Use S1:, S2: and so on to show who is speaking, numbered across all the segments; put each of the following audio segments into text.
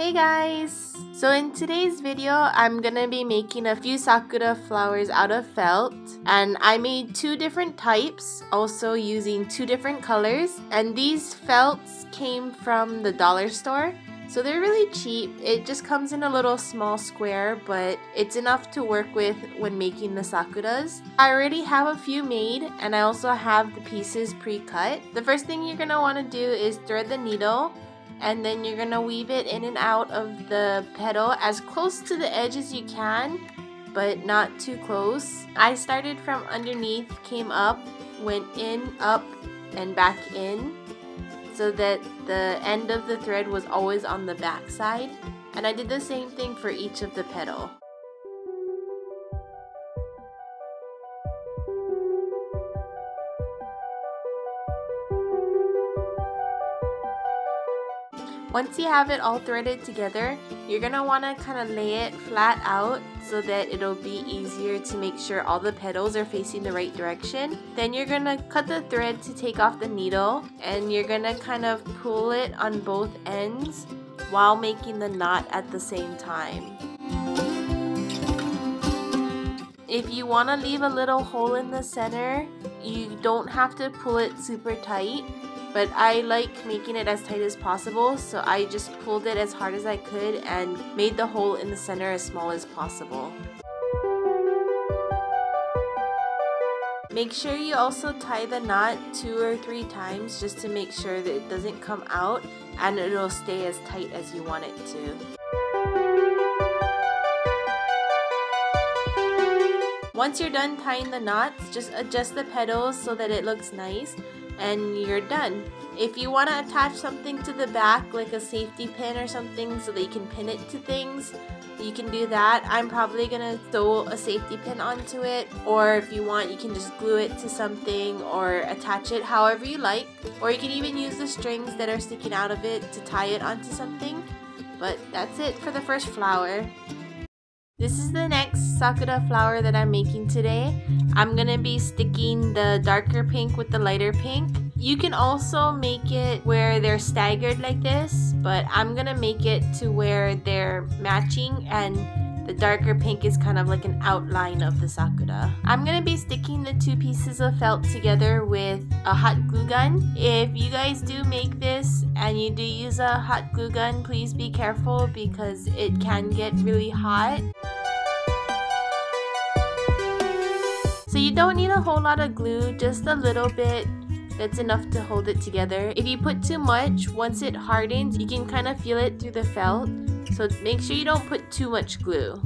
S1: Hey guys! So in today's video, I'm gonna be making a few sakura flowers out of felt. And I made two different types, also using two different colors. And these felts came from the dollar store. So they're really cheap. It just comes in a little small square, but it's enough to work with when making the sakuras. I already have a few made, and I also have the pieces pre-cut. The first thing you're gonna wanna do is thread the needle, and then you're gonna weave it in and out of the petal as close to the edge as you can, but not too close. I started from underneath, came up, went in, up, and back in, so that the end of the thread was always on the back side. And I did the same thing for each of the petal. Once you have it all threaded together, you're gonna wanna kinda lay it flat out so that it'll be easier to make sure all the petals are facing the right direction. Then you're gonna cut the thread to take off the needle, and you're gonna kind of pull it on both ends while making the knot at the same time. If you wanna leave a little hole in the center, you don't have to pull it super tight. But I like making it as tight as possible, so I just pulled it as hard as I could and made the hole in the center as small as possible. Make sure you also tie the knot 2 or 3 times just to make sure that it doesn't come out and it'll stay as tight as you want it to. Once you're done tying the knots, just adjust the petals so that it looks nice, and you're done. If you want to attach something to the back, like a safety pin or something, so that you can pin it to things, you can do that. I'm probably gonna sew a safety pin onto it, or if you want, you can just glue it to something or attach it however you like, or you can even use the strings that are sticking out of it to tie it onto something. But that's it for the first flower. This is the next sakura flower that I'm making today. I'm gonna be sticking the darker pink with the lighter pink. You can also make it where they're staggered like this, but I'm gonna make it to where they're matching and the darker pink is kind of like an outline of the sakura. I'm gonna be sticking the 2 pieces of felt together with a hot glue gun. If you guys do make this and you do use a hot glue gun, please be careful because it can get really hot. So you don't need a whole lot of glue, just a little bit. That's enough to hold it together. If you put too much, once it hardens, you can kind of feel it through the felt. So make sure you don't put too much glue.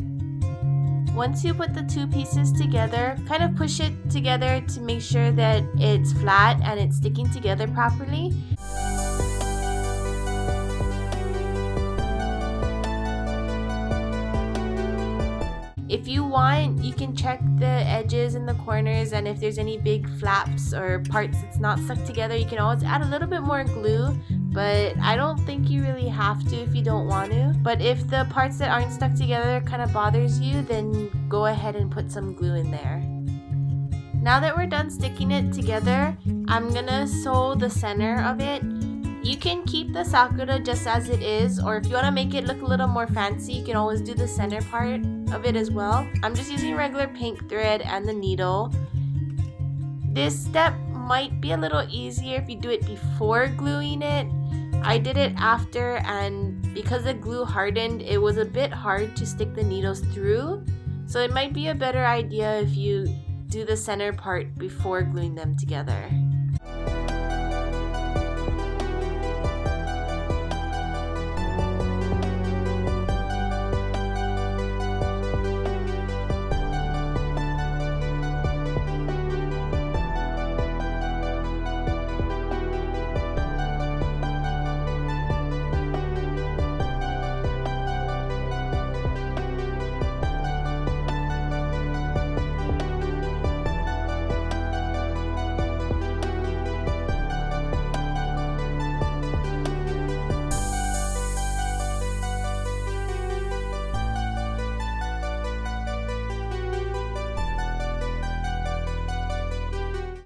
S1: Once you put the 2 pieces together, kind of push it together to make sure that it's flat and it's sticking together properly. If you want, you can check the edges and the corners, and if there's any big flaps or parts that's not stuck together, you can always add a little bit more glue, but I don't think you really have to if you don't want to. But if the parts that aren't stuck together kind of bothers you, then go ahead and put some glue in there. Now that we're done sticking it together, I'm gonna sew the center of it. You can keep the sakura just as it is, or if you want to make it look a little more fancy, you can always do the center part of it as well. I'm just using regular pink thread and the needle. This step might be a little easier if you do it before gluing it. I did it after, and because the glue hardened, it was a bit hard to stick the needles through. So it might be a better idea if you do the center part before gluing them together.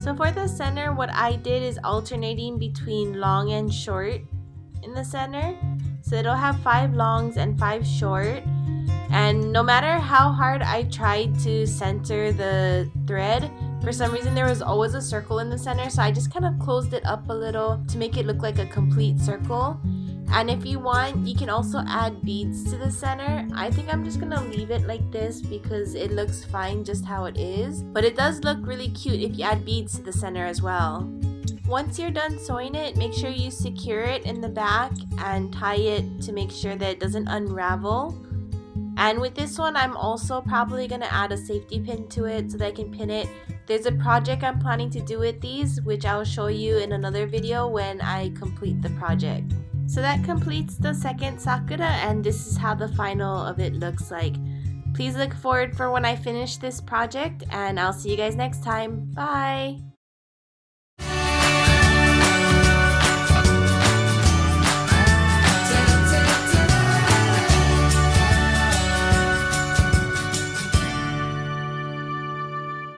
S1: So for the center, what I did is alternating between long and short in the center. So it'll have 5 longs and 5 short. And no matter how hard I tried to center the thread, for some reason there was always a circle in the center, so I just kind of closed it up a little to make it look like a complete circle. And if you want, you can also add beads to the center. I think I'm just gonna leave it like this because it looks fine just how it is. But it does look really cute if you add beads to the center as well. Once you're done sewing it, make sure you secure it in the back and tie it to make sure that it doesn't unravel. And with this one, I'm also probably going to add a safety pin to it so that I can pin it. There's a project I'm planning to do with these, which I'll show you in another video when I complete the project. So that completes the second Sakura, and this is how the final of it looks like. Please look forward for when I finish this project, and I'll see you guys next time. Bye!